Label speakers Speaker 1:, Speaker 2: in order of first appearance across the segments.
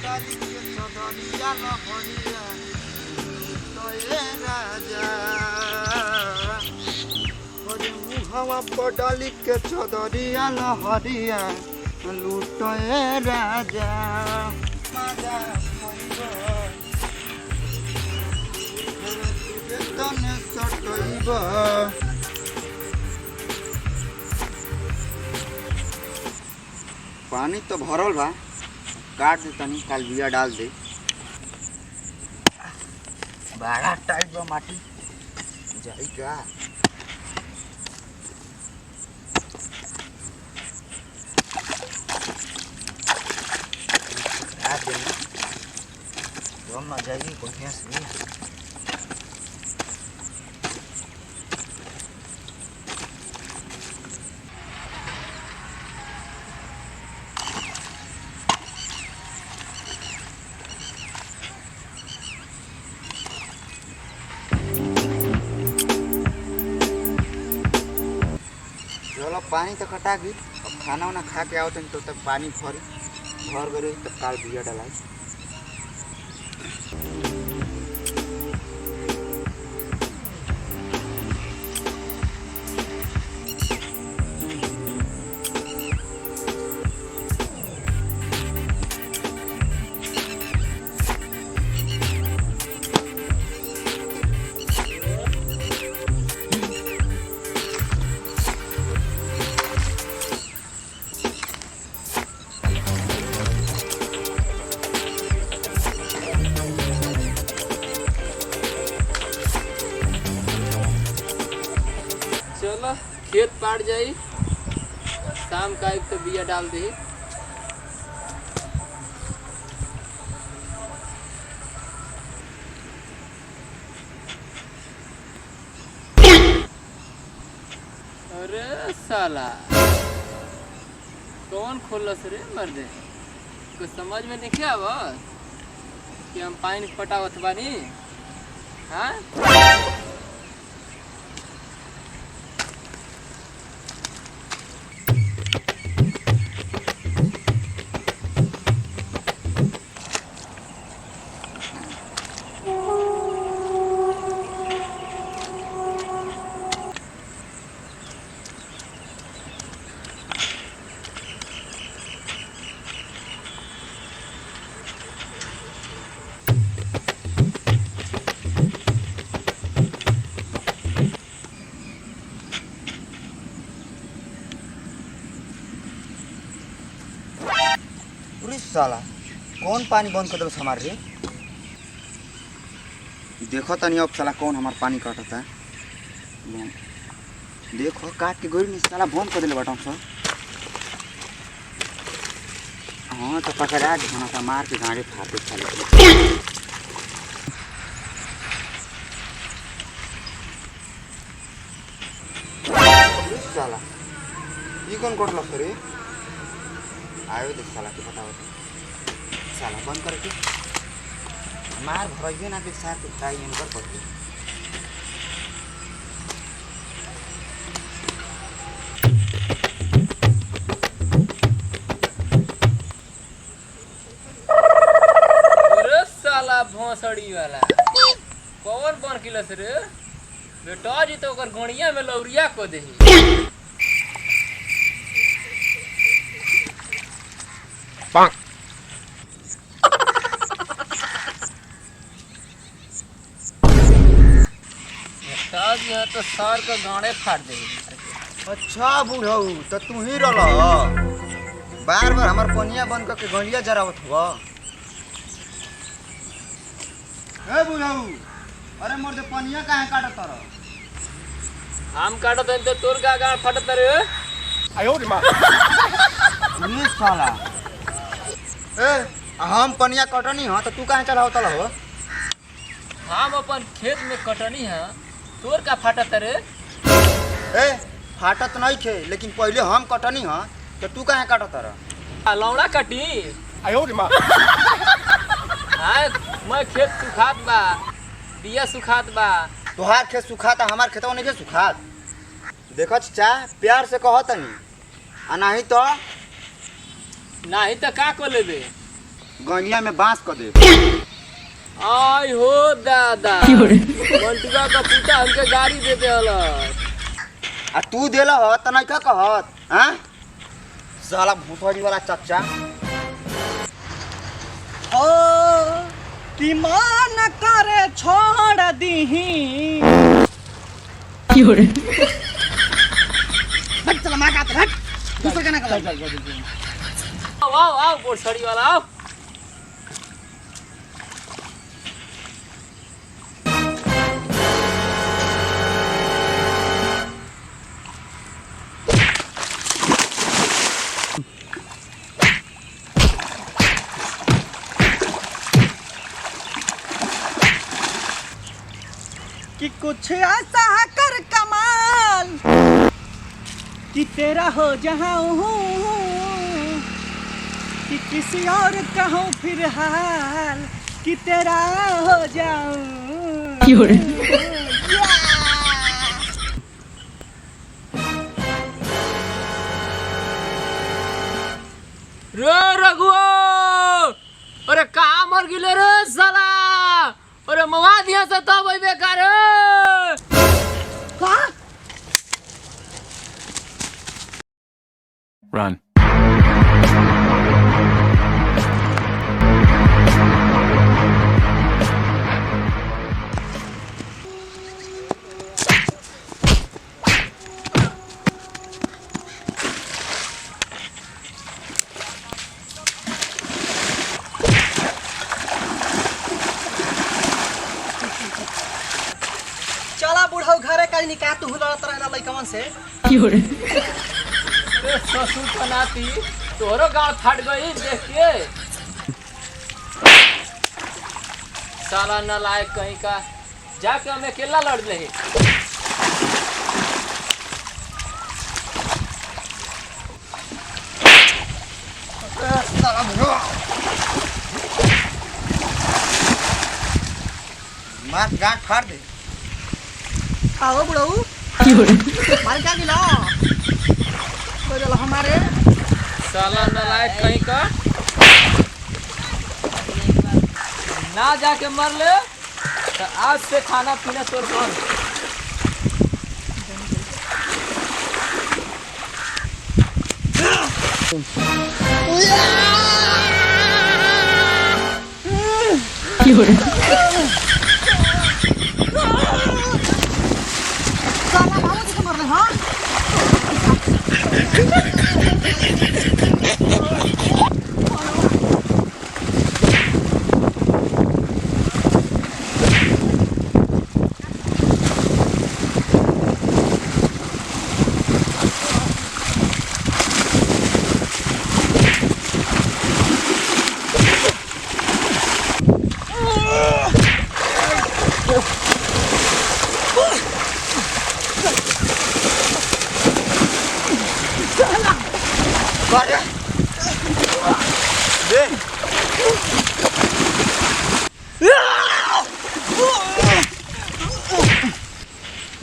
Speaker 1: डाली के चदरिया लहरिया तोए राजा अरे मुहवा पर डाली के चदरिया लहरिया लूटए राजा मजा तुझे तने सटइबा पानी तो भरल बा काट दे तनी काल बिया डाल दे बड़ा टाइट बा माटी जाई का काट दे हम ना जाएगी कोठिया से चलो पानी तो कटा गई अब खाना वाना खा के आओ तो तक पानी भर गए तब काल बिया डलाई
Speaker 2: चलो खेत पाट जाई शाम का एक तो बिया डाल दे अरे साला कौन खोलस रे मर्दे कुछ समझ में नहीं क्या बस कि हम पानी पटावत बानी हाँ
Speaker 1: साला कौन पानी बंद कर दो हमारे रे देखो तनी अब साला कौन हमार पानी काटता है देखो काट के गोरी नहीं साला बंद कर दिले बटन सर हाँ तो पकड़ा खाना था मार के गाड़ी फाटे साले साला ये कौन कटल रे आयो देख साला के बताओ साला बंद करके हमार भरइए ना के साथ ट्राई एंकर करके
Speaker 2: अरे साला भोसड़ी वाला कौन बन किलस रे बेटा जी तो ओकर गोड़िया में लौरिया को देही
Speaker 3: पांक
Speaker 2: यहाँ तो सार का गाड़े फाड़ दे
Speaker 1: अच्छा बुढ़ऊ तो तू ही रल बार बार हमार पनिया बंद करके गंडिया जरावत हुआ ए बुढ़ऊ अरे मोर दे पनिया काहे काटत रह
Speaker 2: हम काटत तो तोर का गाड़ फटत रे
Speaker 3: आयो रे मां
Speaker 1: ये साला ए हम पनिया कटनी हां तो तू काहे चलावत हो
Speaker 2: हम अपन खेत में कटनी है तोर का फटत रे
Speaker 1: ए फाटत नहीं थे लेकिन पहले हम कटनी हां तो तू काहे काटत रह
Speaker 2: लौड़ा कटी
Speaker 3: आयो रे मां
Speaker 2: हां मैं खेत सुखात बा बिया सुखात बा
Speaker 1: तोहार खेत सुखाता हमार खेतवा नहीं सुखात देखो चाचा प्यार से कहतनी आ नहीं तो
Speaker 2: नहीं तो का को लेबे
Speaker 1: गनिया में बांस कर दे।
Speaker 2: आई हो दादा मंटुआ का पुता हमके गाड़ी दे देला।
Speaker 1: आ तू देला ह त नहीं का कहत हां साला भूतवाड़ी वाला चच्चा।
Speaker 4: ओ कि मन करे छोड़ दीही हट चल मार का हट दूसरा गाना कर।
Speaker 2: आओ आओ आओ भोसड़ी वाला आओ।
Speaker 4: कि कुछ ऐसा कर कमाल कि तेरा हो जाऊं कि किसी और कहूँ फिर हाल कि तेरा हो जाऊं।
Speaker 2: रे रघुआ अरे कहाँ मर गिले रे साला। अरे मवा दिया से तब वही बेकार
Speaker 3: Run.
Speaker 4: चला बुढ़ऊ घरे का निकाह तू लड़त रहना लइकवन से।
Speaker 2: ससुर का नाती तोरो गाँव फट गई देख के। साला नालायक कहीं का जाके हमें अकेला लड़ ले।
Speaker 1: मार गांठ फाड़ दे।
Speaker 4: आओ बुढ़ऊ मार क्या गिला बोल हमारे
Speaker 2: साला नालायक कहीं का ना जाके मर ले तो आज से खाना पीना तोर बंद।
Speaker 4: साला बाबू जी को मर रहे हाँ।
Speaker 1: दे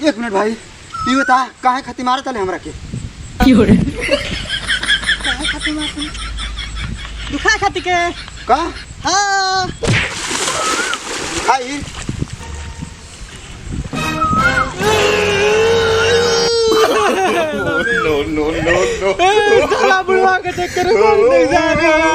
Speaker 1: एक मिनट भाई ये बता काहे खाती मारे तले हमरा के।
Speaker 4: काहे खाती मारती दुखा खाती के
Speaker 1: का
Speaker 4: हाँ
Speaker 1: खाई
Speaker 4: साला बुढ़वा के चक्कर में मर नहीं जा रहा।